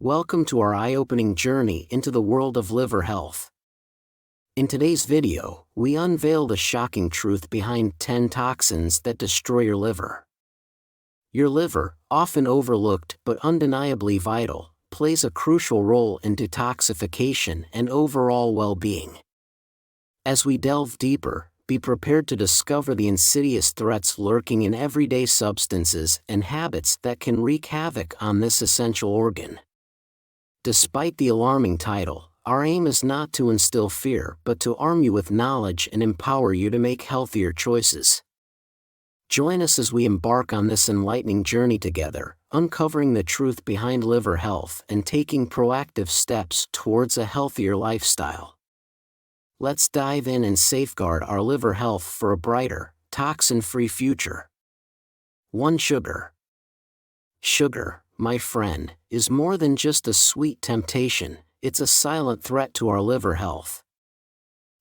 Welcome to our eye-opening journey into the world of liver health. In today's video, we unveil the shocking truth behind 10 toxins that destroy your liver. Your liver, often overlooked but undeniably vital, plays a crucial role in detoxification and overall well-being. As we delve deeper, be prepared to discover the insidious threats lurking in everyday substances and habits that can wreak havoc on this essential organ. Despite the alarming title, our aim is not to instill fear but to arm you with knowledge and empower you to make healthier choices. Join us as we embark on this enlightening journey together, uncovering the truth behind liver health and taking proactive steps towards a healthier lifestyle. Let's dive in and safeguard our liver health for a brighter, toxin-free future. 1. Sugar. Sugar, my friend, is more than just a sweet temptation, it's a silent threat to our liver health.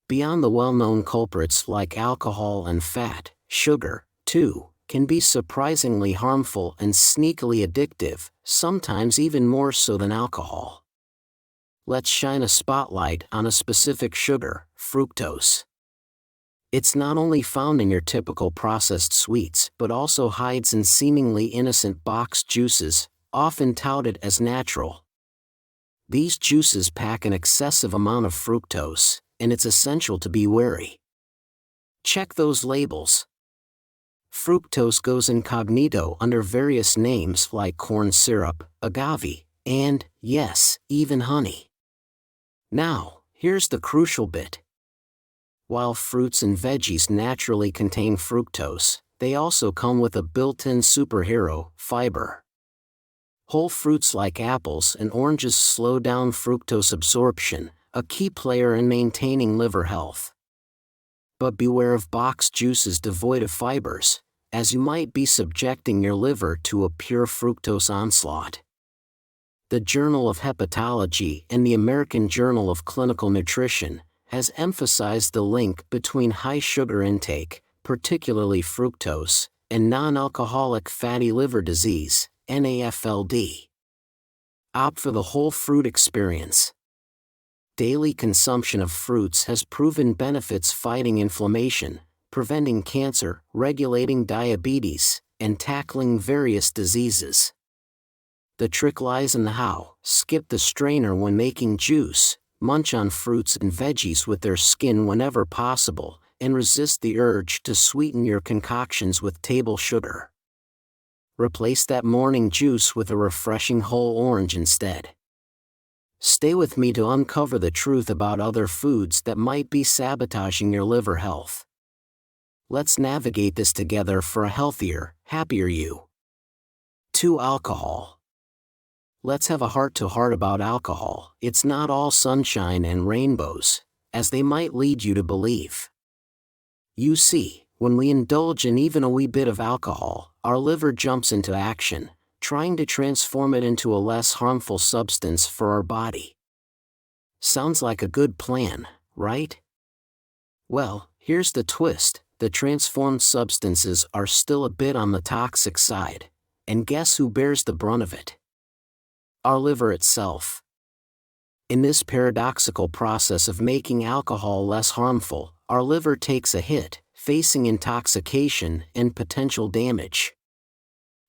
Beyond the well-known culprits like alcohol and fat, sugar, too, can be surprisingly harmful and sneakily addictive, sometimes even more so than alcohol. Let's shine a spotlight on a specific sugar, fructose. It's not only found in your typical processed sweets but also hides in seemingly innocent boxed juices, often touted as natural. These juices pack an excessive amount of fructose, and it's essential to be wary. Check those labels. Fructose goes incognito under various names like corn syrup, agave, and, yes, even honey. Now, here's the crucial bit. While fruits and veggies naturally contain fructose, they also come with a built-in superhero, fiber. Whole fruits like apples and oranges slow down fructose absorption, a key player in maintaining liver health. But beware of boxed juices devoid of fibers, as you might be subjecting your liver to a pure fructose onslaught. The Journal of Hepatology and the American Journal of Clinical Nutrition has emphasized the link between high sugar intake, particularly fructose, and non-alcoholic fatty liver disease, NAFLD. Opt for the whole fruit experience. Daily consumption of fruits has proven benefits fighting inflammation, preventing cancer, regulating diabetes, and tackling various diseases. The trick lies in the how. Skip the strainer when making juice, munch on fruits and veggies with their skin whenever possible, and resist the urge to sweeten your concoctions with table sugar. Replace that morning juice with a refreshing whole orange instead. Stay with me to uncover the truth about other foods that might be sabotaging your liver health. Let's navigate this together for a healthier, happier you. 2. Alcohol. Let's have a heart-to-heart about alcohol. It's not all sunshine and rainbows, as they might lead you to believe. You see, when we indulge in even a wee bit of alcohol, our liver jumps into action, trying to transform it into a less harmful substance for our body. Sounds like a good plan, right? Well, here's the twist. The transformed substances are still a bit on the toxic side, and guess who bears the brunt of it? Our liver itself. In this paradoxical process of making alcohol less harmful, our liver takes a hit, facing intoxication and potential damage.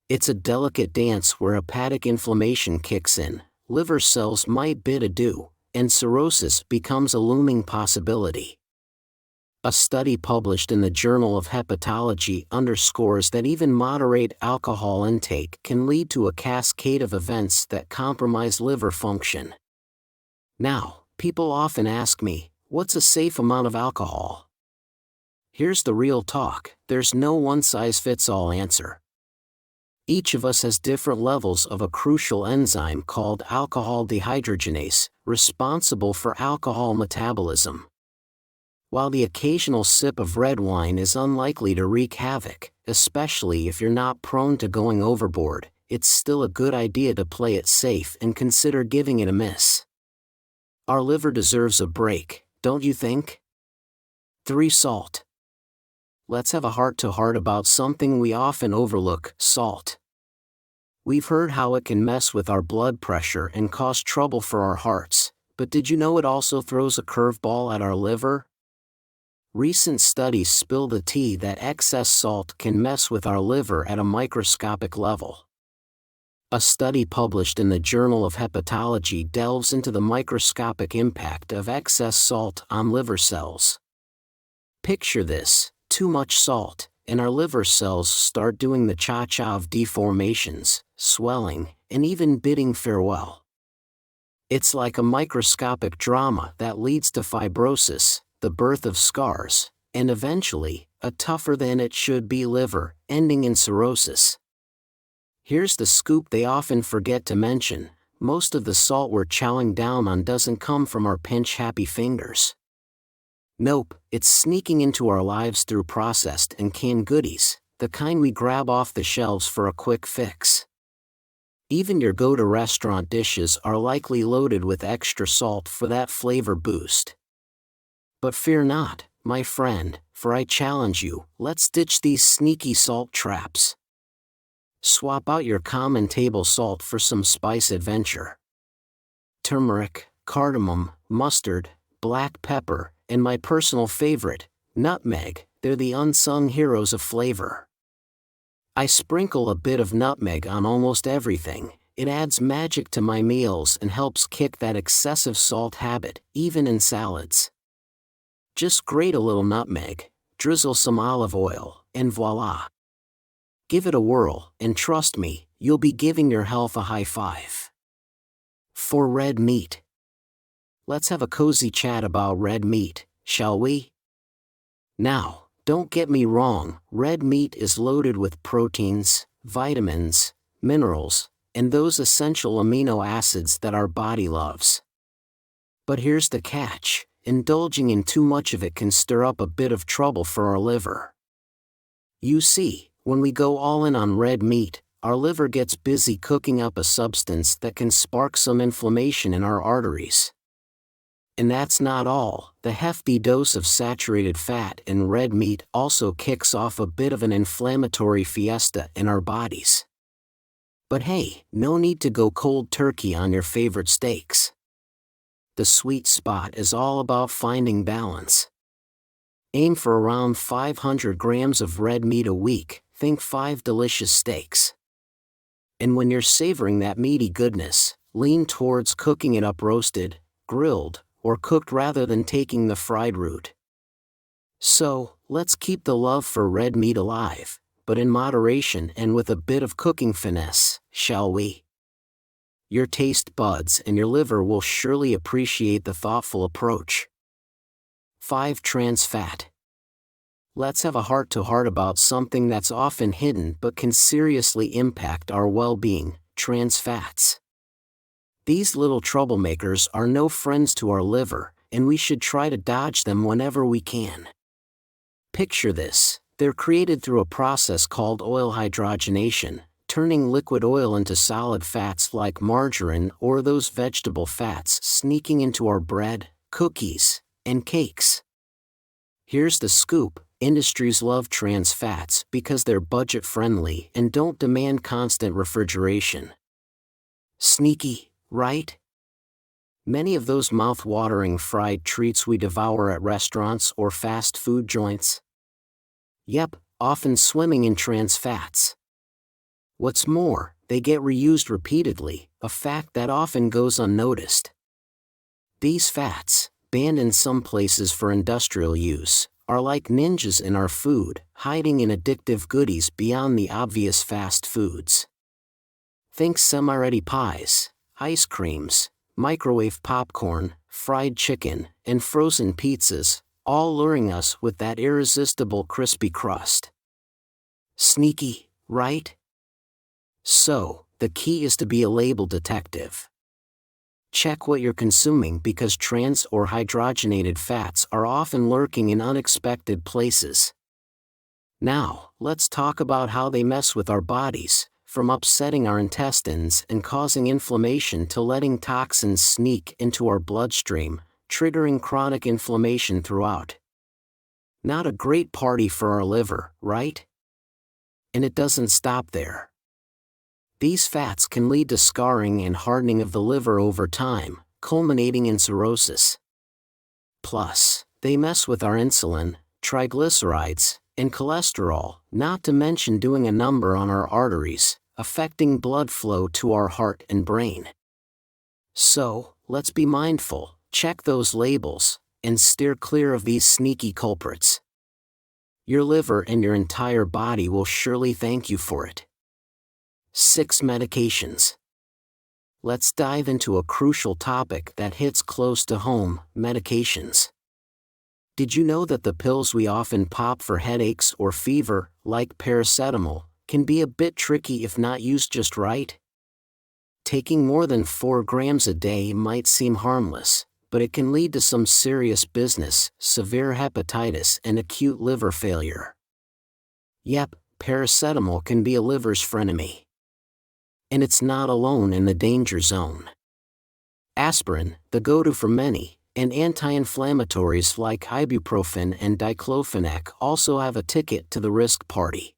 It's a delicate dance where hepatic inflammation kicks in, liver cells might bid adieu, and cirrhosis becomes a looming possibility. A study published in the Journal of Hepatology underscores that even moderate alcohol intake can lead to a cascade of events that compromise liver function. Now, people often ask me, what's a safe amount of alcohol? Here's the real talk, there's no one-size-fits-all answer. Each of us has different levels of a crucial enzyme called alcohol dehydrogenase, responsible for alcohol metabolism. While the occasional sip of red wine is unlikely to wreak havoc, especially if you're not prone to going overboard, it's still a good idea to play it safe and consider giving it a miss. Our liver deserves a break, don't you think? 3. Salt. Let's have a heart-to-heart about something we often overlook, salt. We've heard how it can mess with our blood pressure and cause trouble for our hearts, but did you know it also throws a curveball at our liver? Recent studies spill the tea that excess salt can mess with our liver at a microscopic level. A study published in the Journal of Hepatology delves into the microscopic impact of excess salt on liver cells. Picture this: too much salt, and our liver cells start doing the cha-cha of deformations, swelling, and even bidding farewell. It's like a microscopic drama that leads to fibrosis, the birth of scars, and eventually, a tougher than it should be liver, ending in cirrhosis. Here's the scoop they often forget to mention: most of the salt we're chowing down on doesn't come from our pinch-happy fingers. Nope, it's sneaking into our lives through processed and canned goodies, the kind we grab off the shelves for a quick fix. Even your go-to restaurant dishes are likely loaded with extra salt for that flavor boost. But fear not, my friend, for I challenge you, let's ditch these sneaky salt traps. Swap out your common table salt for some spice adventure. Turmeric, cardamom, mustard, black pepper, and my personal favorite, nutmeg, they're the unsung heroes of flavor. I sprinkle a bit of nutmeg on almost everything. It adds magic to my meals and helps kick that excessive salt habit, even in salads. Just grate a little nutmeg, drizzle some olive oil, and voila. Give it a whirl, and trust me, you'll be giving your health a high five. For red meat. Let's have a cozy chat about red meat, shall we? Now, don't get me wrong, red meat is loaded with proteins, vitamins, minerals, and those essential amino acids that our body loves. But here's the catch: indulging in too much of it can stir up a bit of trouble for our liver. You see, when we go all in on red meat, our liver gets busy cooking up a substance that can spark some inflammation in our arteries. And that's not all. The hefty dose of saturated fat in red meat also kicks off a bit of an inflammatory fiesta in our bodies. But hey, no need to go cold turkey on your favorite steaks. The sweet spot is all about finding balance. Aim for around 500 grams of red meat a week, think 5 delicious steaks. And when you're savoring that meaty goodness, lean towards cooking it up roasted, grilled, or cooked rather than taking the fried route. So, let's keep the love for red meat alive, but in moderation and with a bit of cooking finesse, shall we? Your taste buds and your liver will surely appreciate the thoughtful approach. 5. Trans fat. Let's have a heart-to-heart about something that's often hidden but can seriously impact our well-being: trans fats. These little troublemakers are no friends to our liver, and we should try to dodge them whenever we can. Picture this: they're created through a process called oil hydrogenation, turning liquid oil into solid fats like margarine or those vegetable fats sneaking into our bread, cookies, and cakes. Here's the scoop: industries love trans fats because they're budget-friendly and don't demand constant refrigeration. Sneaky, right? Many of those mouth-watering fried treats we devour at restaurants or fast food joints. Yep, often swimming in trans fats. What's more, they get reused repeatedly, a fact that often goes unnoticed. These fats, banned in some places for industrial use, are like ninjas in our food, hiding in addictive goodies beyond the obvious fast foods. Think semi-ready pies, ice creams, microwave popcorn, fried chicken, and frozen pizzas, all luring us with that irresistible crispy crust. Sneaky, right? So, the key is to be a label detective. Check what you're consuming because trans or hydrogenated fats are often lurking in unexpected places. Now, let's talk about how they mess with our bodies, from upsetting our intestines and causing inflammation to letting toxins sneak into our bloodstream, triggering chronic inflammation throughout. Not a great party for our liver, right? And it doesn't stop there. These fats can lead to scarring and hardening of the liver over time, culminating in cirrhosis. Plus, they mess with our insulin, triglycerides, and cholesterol, not to mention doing a number on our arteries, affecting blood flow to our heart and brain. So, let's be mindful, check those labels, and steer clear of these sneaky culprits. Your liver and your entire body will surely thank you for it. 6 medications. Let's dive into a crucial topic that hits close to home: medications. Did you know that the pills we often pop for headaches or fever, like paracetamol, can be a bit tricky if not used just right? Taking more than 4 grams a day might seem harmless, but it can lead to some serious business: severe hepatitis and acute liver failure. Yep, paracetamol can be a liver's frenemy. And it's not alone in the danger zone. Aspirin, the go-to for many, and anti-inflammatories like ibuprofen and diclofenac also have a ticket to the risk party.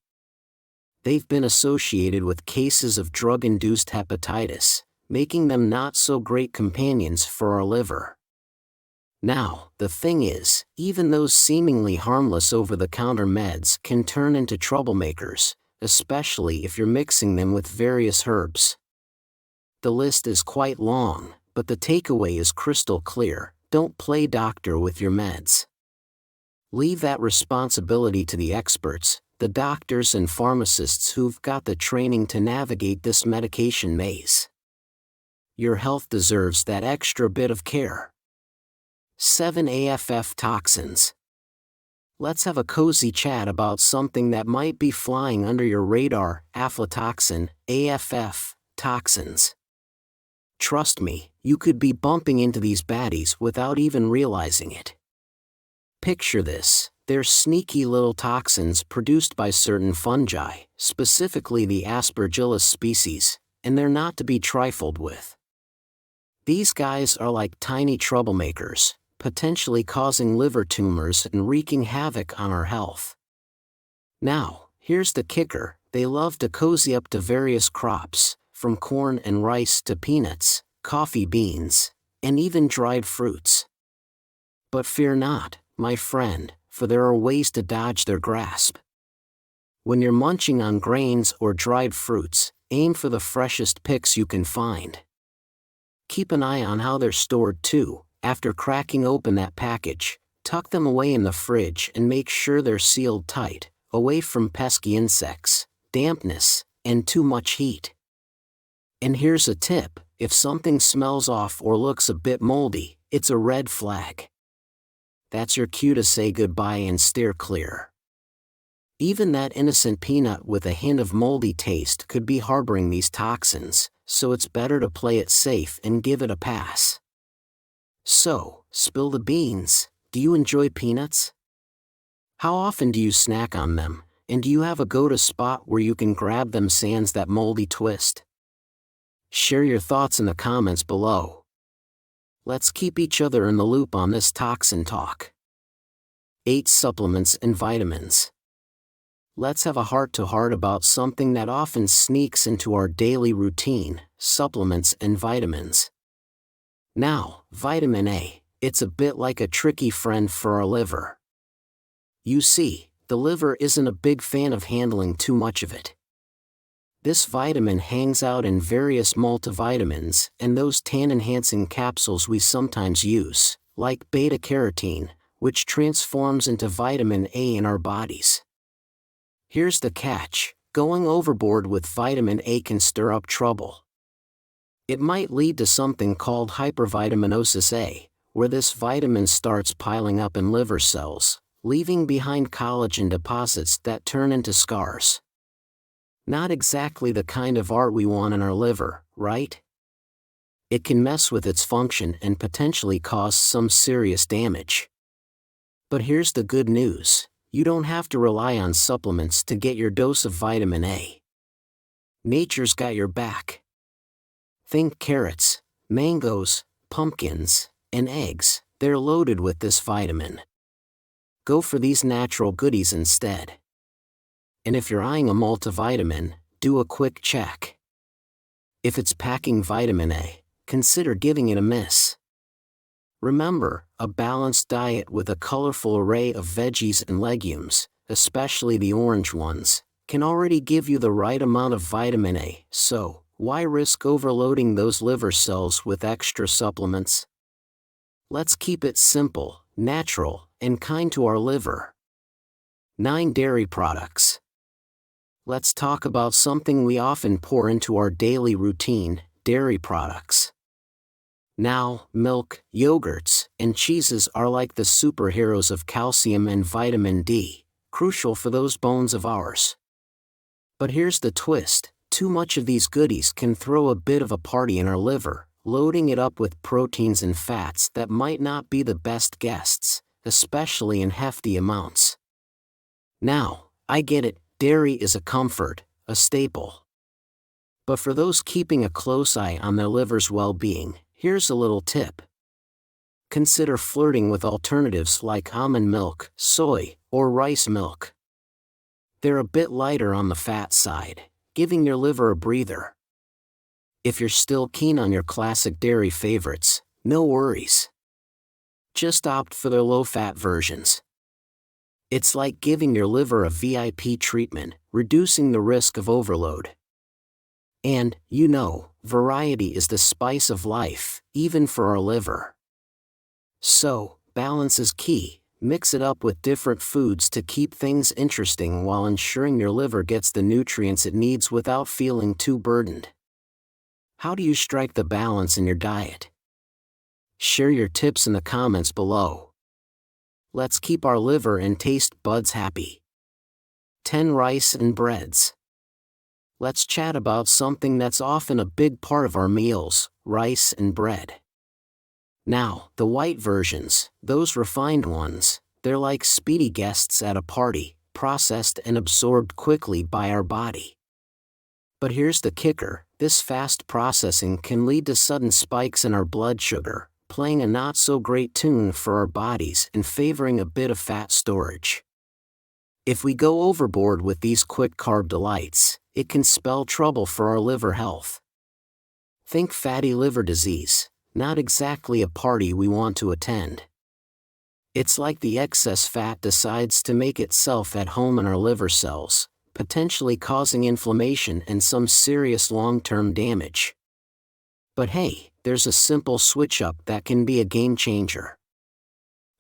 They've been associated with cases of drug-induced hepatitis, making them not so great companions for our liver. Now, the thing is, even those seemingly harmless over-the-counter meds can turn into troublemakers, especially if you're mixing them with various herbs. The list is quite long, but the takeaway is crystal clear: don't play doctor with your meds. Leave that responsibility to the experts, the doctors and pharmacists who've got the training to navigate this medication maze. Your health deserves that extra bit of care. 7 AFF Toxins. Let's have a cozy chat about something that might be flying under your radar: aflatoxin, AFF Toxins. Trust me, you could be bumping into these baddies without even realizing it. Picture this: they're sneaky little toxins produced by certain fungi, specifically the Aspergillus species, and they're not to be trifled with. These guys are like tiny troublemakers, potentially causing liver tumors and wreaking havoc on our health. Now, here's the kicker: they love to cozy up to various crops, from corn and rice to peanuts, coffee beans, and even dried fruits. But fear not, my friend, for there are ways to dodge their grasp. When you're munching on grains or dried fruits, aim for the freshest picks you can find. Keep an eye on how they're stored too. After cracking open that package, tuck them away in the fridge and make sure they're sealed tight, away from pesky insects, dampness, and too much heat. And here's a tip: if something smells off or looks a bit moldy, it's a red flag. That's your cue to say goodbye and steer clear. Even that innocent peanut with a hint of moldy taste could be harboring these toxins, so it's better to play it safe and give it a pass. So, spill the beans: do you enjoy peanuts? How often do you snack on them, and do you have a go-to spot where you can grab them sans that moldy twist? Share your thoughts in the comments below. Let's keep each other in the loop on this toxin talk. 8 supplements and vitamins. Let's have a heart-to-heart about something that often sneaks into our daily routine: supplements and vitamins. Now, vitamin A, it's a bit like a tricky friend for our liver. You see, the liver isn't a big fan of handling too much of it. This vitamin hangs out in various multivitamins and those tan-enhancing capsules we sometimes use, like beta-carotene, which transforms into vitamin A in our bodies. Here's the catch: going overboard with vitamin A can stir up trouble. It might lead to something called hypervitaminosis A, where this vitamin starts piling up in liver cells, leaving behind collagen deposits that turn into scars. Not exactly the kind of art we want in our liver, right? It can mess with its function and potentially cause some serious damage. But here's the good news: you don't have to rely on supplements to get your dose of vitamin A. Nature's got your back. Think carrots, mangoes, pumpkins, and eggs. They're loaded with this vitamin. Go for these natural goodies instead. And if you're eyeing a multivitamin, do a quick check. If it's packing vitamin A, consider giving it a miss. Remember, a balanced diet with a colorful array of veggies and legumes, especially the orange ones, can already give you the right amount of vitamin A, so why risk overloading those liver cells with extra supplements? Let's keep it simple, natural, and kind to our liver. 9 dairy products. Let's talk about something we often pour into our daily routine: dairy products. Now, milk, yogurts, and cheeses are like the superheroes of calcium and vitamin D, crucial for those bones of ours. But here's the twist: too much of these goodies can throw a bit of a party in our liver, loading it up with proteins and fats that might not be the best guests, especially in hefty amounts. Now, I get it, dairy is a comfort, a staple. But for those keeping a close eye on their liver's well-being, here's a little tip. Consider flirting with alternatives like almond milk, soy, or rice milk. They're a bit lighter on the fat side, giving your liver a breather. If you're still keen on your classic dairy favorites, no worries. Just opt for their low-fat versions. It's like giving your liver a VIP treatment, reducing the risk of overload. And, variety is the spice of life, even for our liver. So, balance is key. Mix it up with different foods to keep things interesting while ensuring your liver gets the nutrients it needs without feeling too burdened. How do you strike the balance in your diet? Share your tips in the comments below. Let's keep our liver and taste buds happy. 10 rice and breads. Let's chat about something that's often a big part of our meals: rice and bread. Now, the white versions, those refined ones, they're like speedy guests at a party, processed and absorbed quickly by our body. But here's the kicker: this fast processing can lead to sudden spikes in our blood sugar, playing a not-so-great tune for our bodies and favoring a bit of fat storage. If we go overboard with these quick-carb delights, it can spell trouble for our liver health. Think fatty liver disease, not exactly a party we want to attend. It's like the excess fat decides to make itself at home in our liver cells, potentially causing inflammation and some serious long-term damage. But hey, there's a simple switch-up that can be a game-changer.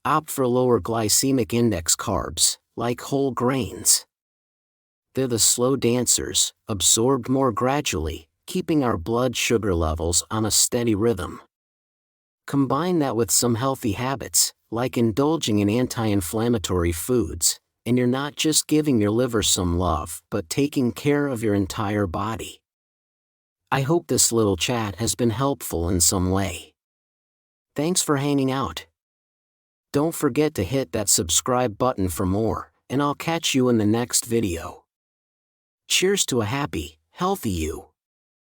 Opt for lower glycemic index carbs, like whole grains. They're the slow dancers, absorbed more gradually, keeping our blood sugar levels on a steady rhythm. Combine that with some healthy habits, like indulging in anti-inflammatory foods, and you're not just giving your liver some love, but taking care of your entire body. I hope this little chat has been helpful in some way. Thanks for hanging out. Don't forget to hit that subscribe button for more, and I'll catch you in the next video. Cheers to a happy, healthy you.